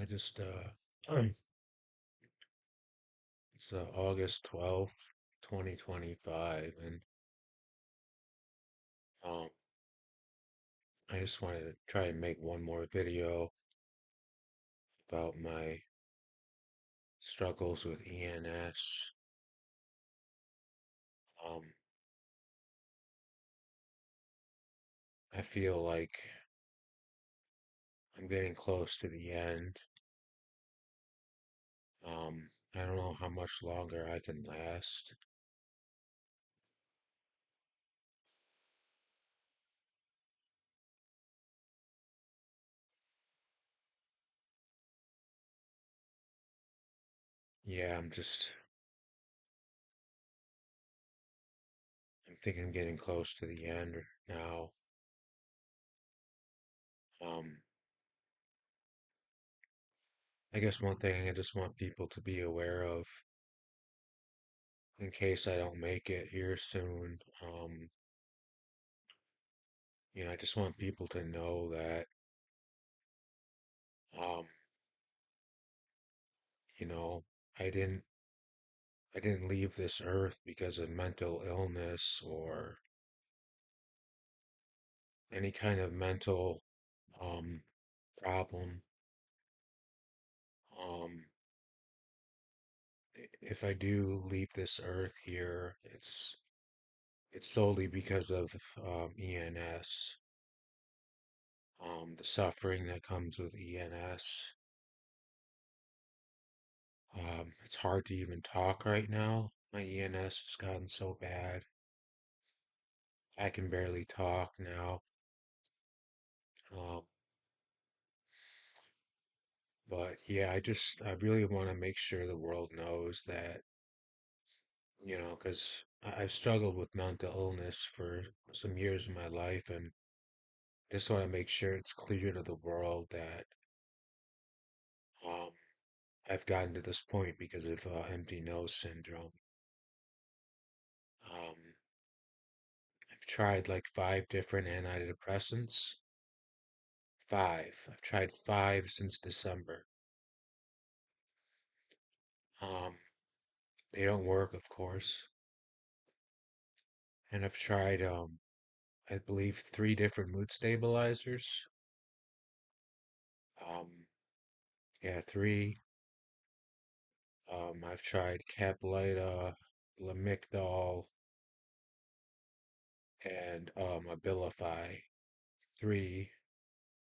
I just it's August 12th, 2025, and um I just wanted to try and make one more video about my struggles with ENS. Um I feel like I'm getting close to the end. I don't know how much longer I can last. Yeah, I'm thinking I'm getting close to the end now. Um I guess one thing I just want people to be aware of in case I don't make it here soon. I just want people to know that, um, you know, I didn't, I didn't leave this earth because of mental illness or any kind of mental, um, problem. Um, if I do leave this earth here, it's solely because of, ENS, the suffering that comes with ENS. It's hard to even talk right now. My ENS has gotten so bad. I can barely talk now. Um, but yeah, I really want to make sure the world knows that, because I've struggled with mental illness for some years of my life, and just want to make sure it's clear to the world that, um, I've gotten to this point because of empty nose syndrome. Um, I've tried like five different antidepressants. Five. I've tried five since December. Um, they don't work, of course. And I've tried, I believe, three different mood stabilizers. Um, yeah, three. I've tried Caplyta, Lamictal, and Abilify. Three.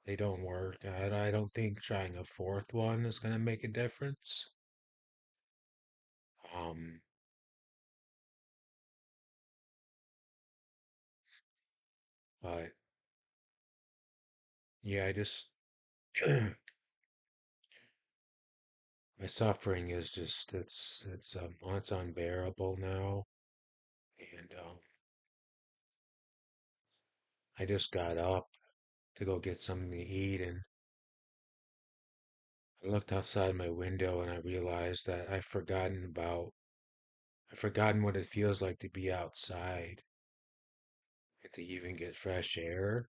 They don't work. I don't think trying a fourth one is going to make a difference. Um, but yeah, my suffering is just it's unbearable now, and I just got up to go get something to eat, and I looked outside my window and I realized that I've forgotten what it feels like to be outside and to even get fresh air.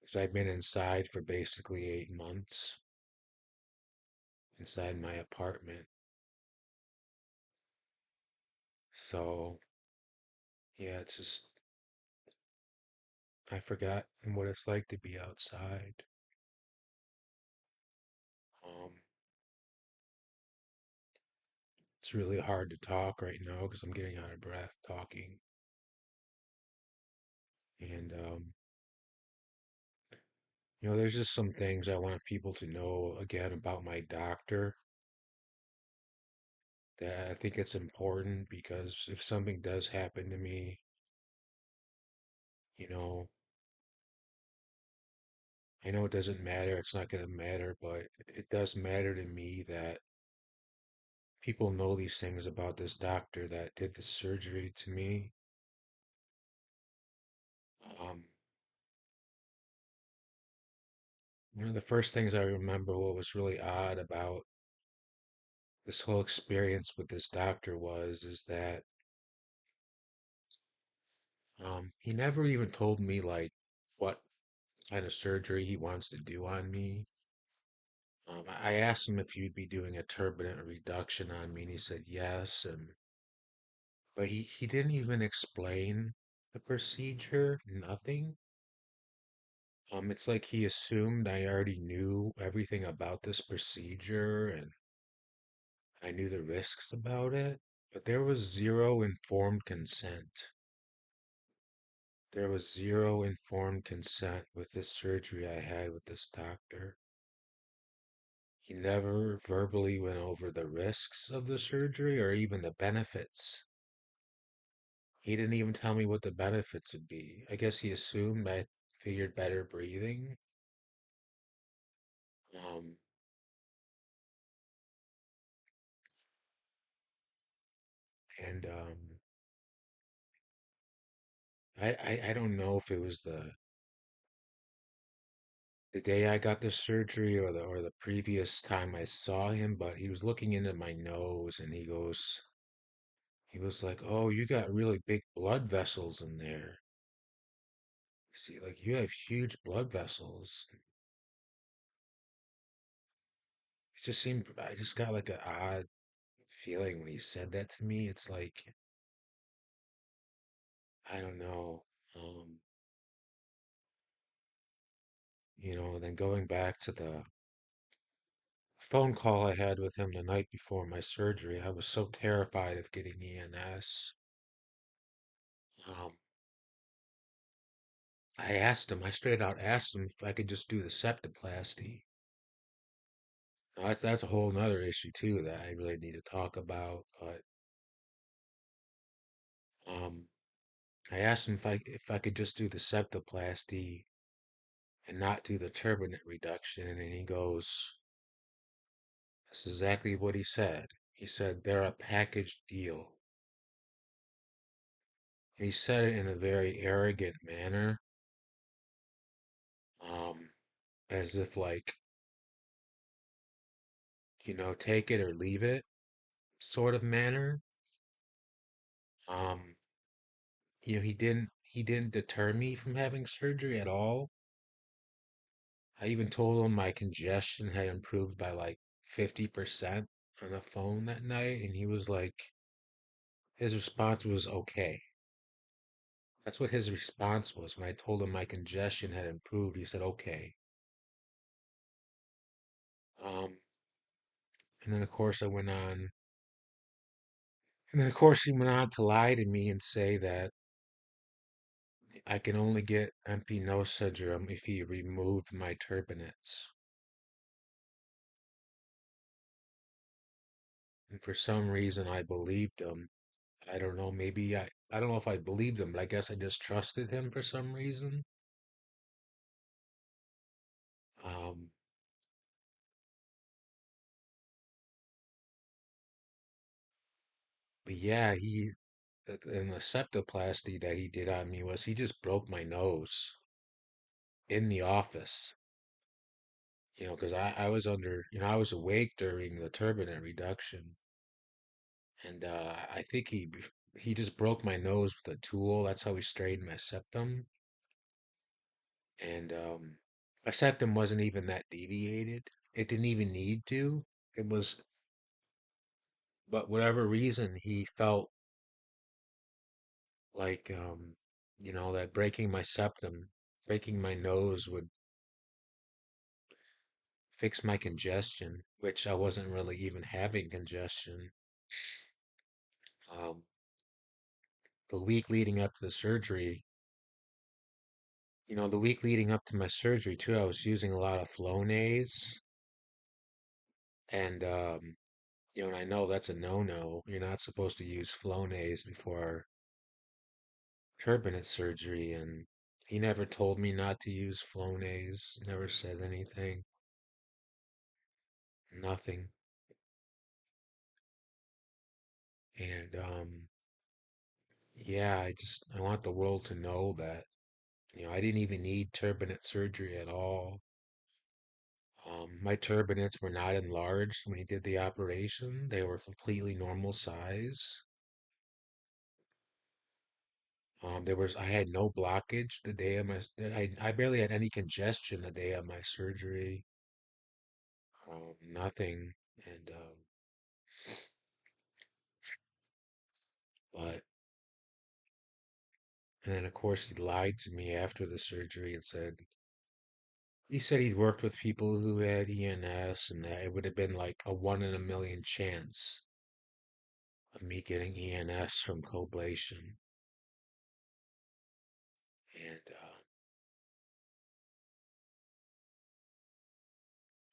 Because I've been inside for basically 8 months inside my apartment. So yeah, it's just I forgot what it's like to be outside. Um, it's really hard to talk right now because I'm getting out of breath talking. And there's just some things I want people to know again about my doctor that I think it's important because if something does happen to me, you know, I know it doesn't matter, it's not going to matter, but it does matter to me that people know these things about this doctor that did the surgery to me. Um, One of the first things I remember what was really odd about this whole experience with this doctor is that he never even told me like what kind of surgery he wants to do on me. I asked him if he'd be doing a turbinate reduction on me, and he said yes. But he didn't even explain the procedure, nothing. It's like he assumed I already knew everything about this procedure and I knew the risks about it. But there was zero informed consent. There was zero informed consent with this surgery I had with this doctor. He never verbally went over the risks of the surgery or even the benefits. He didn't even tell me what the benefits would be. I guess he assumed I figured better breathing. Um, and I don't know if it was the day I got the surgery or the previous time I saw him, but he was looking into my nose and he was like, "Oh, you got really big blood vessels in there. See, like you have huge blood vessels." It just seemed I just got like an odd feeling when he said that to me. It's like I don't know. Um, then going back to the phone call I had with him the night before my surgery, I was so terrified of getting ENS. Um, I straight out asked him if I could just do the septoplasty. Now, that's a whole nother issue too that I really need to talk about. But um, I asked him if I could just do the septoplasty and not do the turbinate reduction, and he goes, "That's exactly what he said." He said they're a package deal. He said it in a very arrogant manner, um, as if like, take it or leave it sort of manner. Um, he didn't deter me from having surgery at all. I even told him my congestion had improved by like 50% on the phone that night, and he was like, his response was okay. That's what his response was when I told him my congestion had improved. He said, okay. Um, and then of course I went on, and then of course he went on to lie to me and say that I can only get empty nose syndrome if he removed my turbinates. And for some reason I believed him. I don't know, I don't know if I believed him, but I guess I just trusted him for some reason. Um, but yeah, in the septoplasty that he did on me was he just broke my nose in the office. Because I was I was awake during the turbinate reduction, and I think he just broke my nose with a tool. That's how he straightened my septum, and my septum wasn't even that deviated. It didn't even need to. It was, but whatever reason, he felt like that breaking my nose would fix my congestion, which I wasn't really even having congestion. Um, the week leading up to the surgery, the week leading up to my surgery too, I was using a lot of Flonase, and and I know that's a no-no. You're not supposed to use Flonase before turbinate surgery, and he never told me not to use Flonase, never said anything, nothing. And yeah, I want the world to know that, I didn't even need turbinate surgery at all. My turbinates were not enlarged when he did the operation. They were completely normal size. I had no blockage the day of I barely had any congestion the day of my surgery. Nothing. And but and then of course he lied to me after the surgery and he said he'd worked with people who had ENS and that it would have been like a 1 in a million chance of me getting ENS from coblation.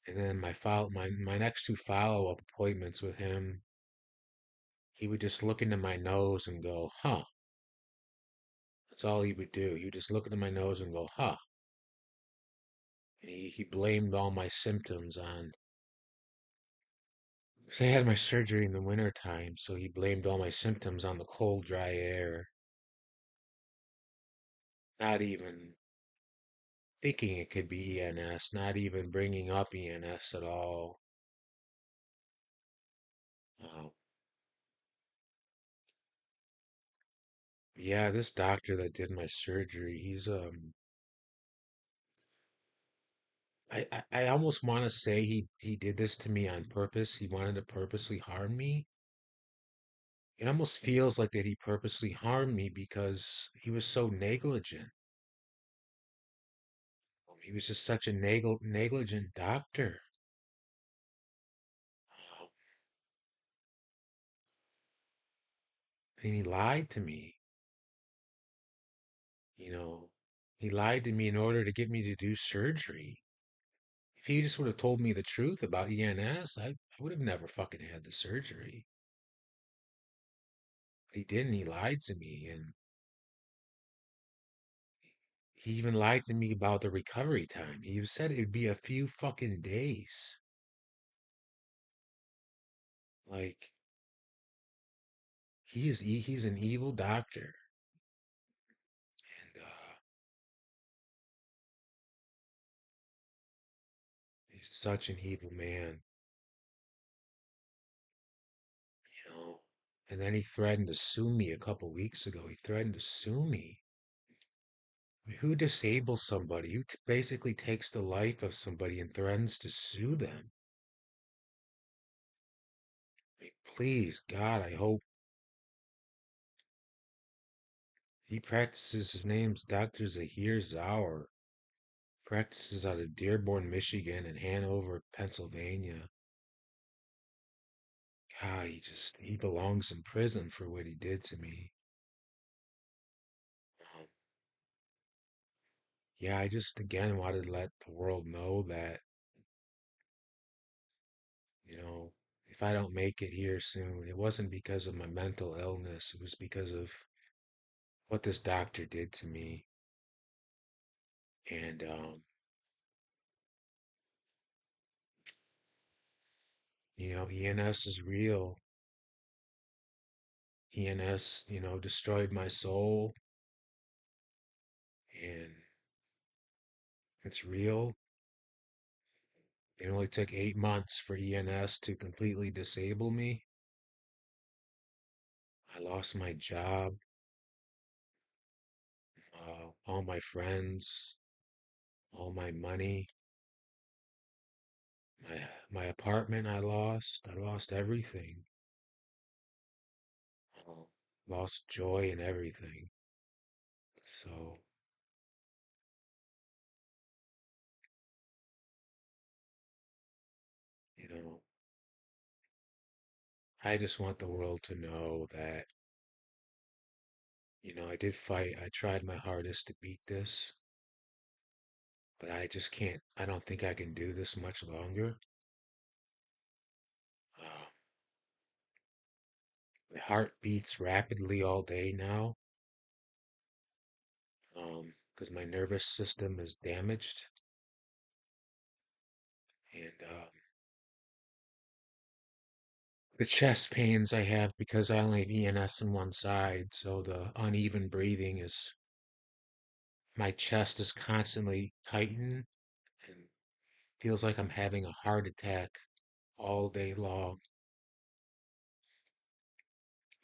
And then my next two follow-up appointments with him, he would just look into my nose and go, huh. That's all he would do. He would just look into my nose and go, huh. And he blamed all my symptoms on, because I had my surgery in the winter time, so he blamed all my symptoms on the cold, dry air, not even thinking it could be ENS, not even bringing up ENS at all. Uh, yeah, this doctor that did my surgery, I almost want to say he did this to me on purpose. He wanted to purposely harm me. It almost feels like that he purposely harmed me because he was so negligent. He was just such a negligent doctor. Um, And he lied to me. You know, he lied to me in order to get me to do surgery. If he just would have told me the truth about ENS, I would have never fucking had the surgery. But he didn't. He lied to me. And he even lied to me about the recovery time. He said it'd be a few fucking days. Like he's an evil doctor, and he's such an evil man, you know. And then he threatened to sue me a couple weeks ago. He threatened to sue me. I mean, who disables somebody? Who basically takes the life of somebody and threatens to sue them? I mean, please, God, I hope he practices. His name's Dr. Zaher Srour. Practices out of Dearborn, Michigan and Hanover, Pennsylvania. God, he belongs in prison for what he did to me. Um, yeah, I just again wanted to let the world know that, you know, if I don't make it here soon, it wasn't because of my mental illness. It was because of what this doctor did to me. And, ENS is real. ENS, destroyed my soul, and it's real. It only took 8 months for ENS to completely disable me. I lost my job, all my friends, all my money, my apartment I lost. I lost everything. Uh, Lost joy and everything. So, you know, I just want the world to know that, I did fight. I tried my hardest to beat this, but I just can't. I don't think I can do this much longer. Uh, my heart beats rapidly all day now, because my nervous system is damaged, and the chest pains I have because I only have ENS on one side, so the uneven breathing is my chest is constantly tightened and feels like I'm having a heart attack all day long.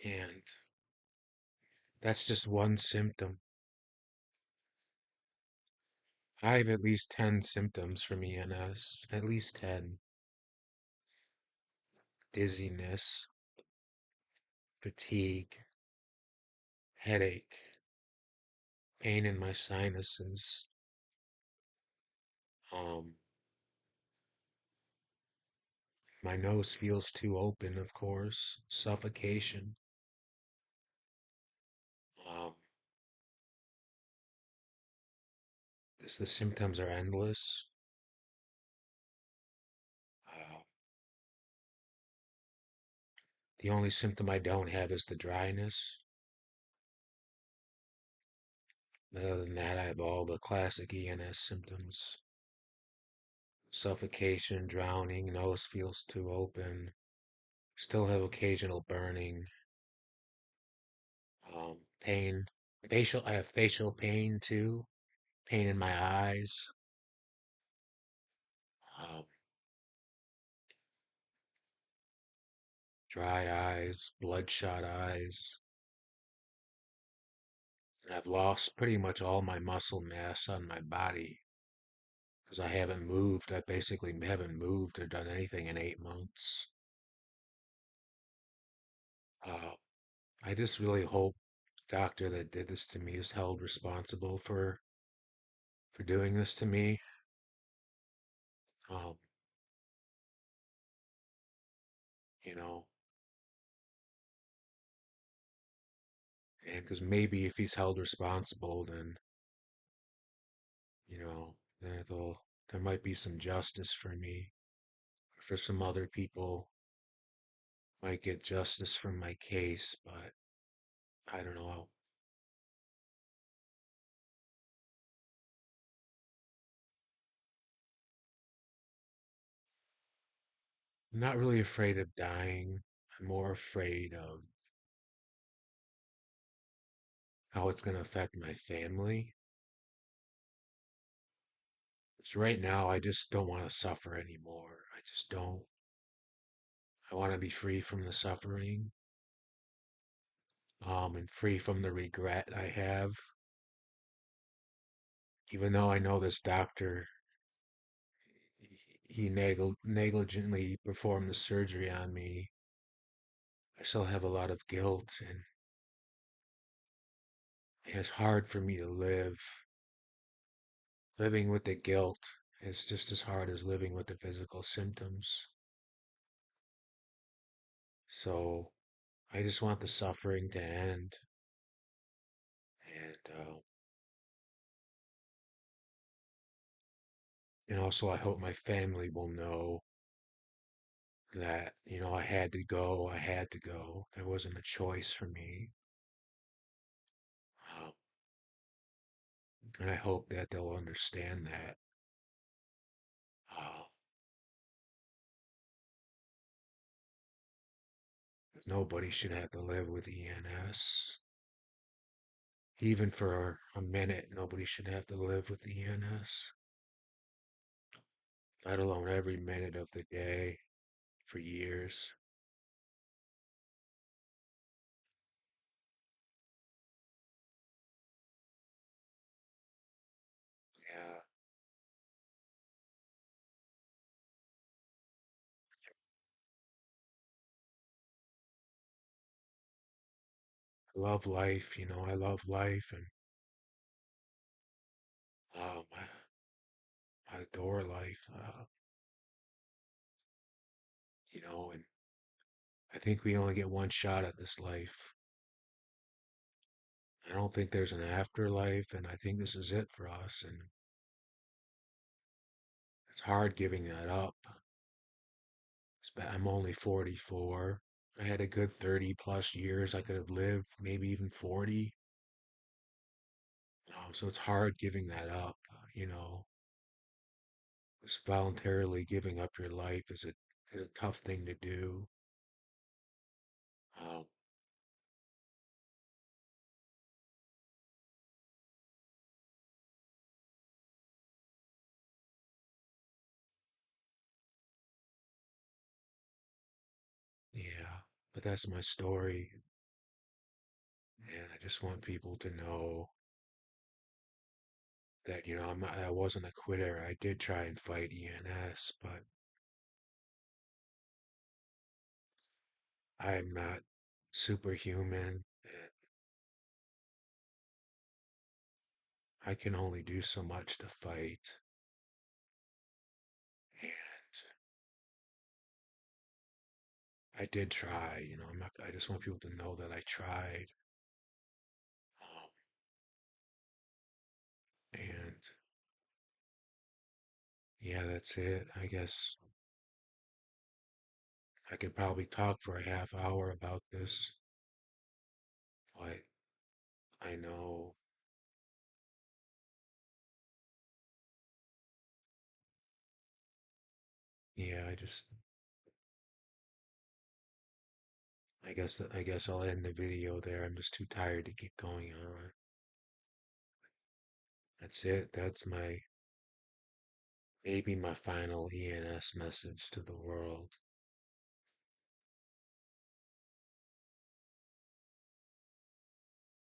And that's just one symptom. I have at least 10 symptoms from ENS, at least 10. dizziness, fatigue, headache, pain in my sinuses, um, my nose feels too open, of course, suffocation. Um, the symptoms are endless. Uh, the only symptom I don't have is the dryness. But other than that, I have all the classic ENS symptoms. Suffocation, drowning, nose feels too open. Still have occasional burning, pain. I have facial pain too. Pain in my eyes. Um, dry eyes, bloodshot eyes. And I've lost pretty much all my muscle mass on my body because I haven't moved. I basically haven't moved or done anything in 8 months. Uh, I just really hope the doctor that did this to me is held responsible for doing this to me. Um, you know, and because maybe if he's held responsible, then you know, there might be some justice for me. For some other people, might get justice from my case, but I don't know. I'm not really afraid of dying. I'm more afraid of how it's going to affect my family. So right now, I just don't want to suffer anymore. I just don't. I want to be free from the suffering, and free from the regret I have. Even though I know this doctor, he negligently performed the surgery on me, I still have a lot of guilt, and it's hard for me to live. Living with the guilt is just as hard as living with the physical symptoms. So I just want the suffering to end. And also, I hope my family will know that, I had to go. I had to go. There wasn't a choice for me. Um, and I hope that they'll understand that. Uh, 'Cause nobody should have to live with ENS. Even for a minute, nobody should have to live with ENS, let alone every minute of the day for years. Yeah, I love life, I love life, and I adore life, and I think we only get one shot at this life. I don't think there's an afterlife, and I think this is it for us, and it's hard giving that up. I'm only 44. I had a good 30 plus years I could have lived, maybe even 40. So it's hard giving that up, you know. Just voluntarily giving up your life is a tough thing to do. Um, yeah, but that's my story, and I just want people to know that, I wasn't a quitter. I did try and fight ENS, but I'm not superhuman, and I can only do so much to fight. And I did try, I'm not, I just want people to know that I tried. Um, and yeah, that's it. I guess I could probably talk for a half hour about this, but I know, yeah, I guess I'll end the video there. I'm just too tired to keep going on. That's it. That's maybe my final ENS message to the world.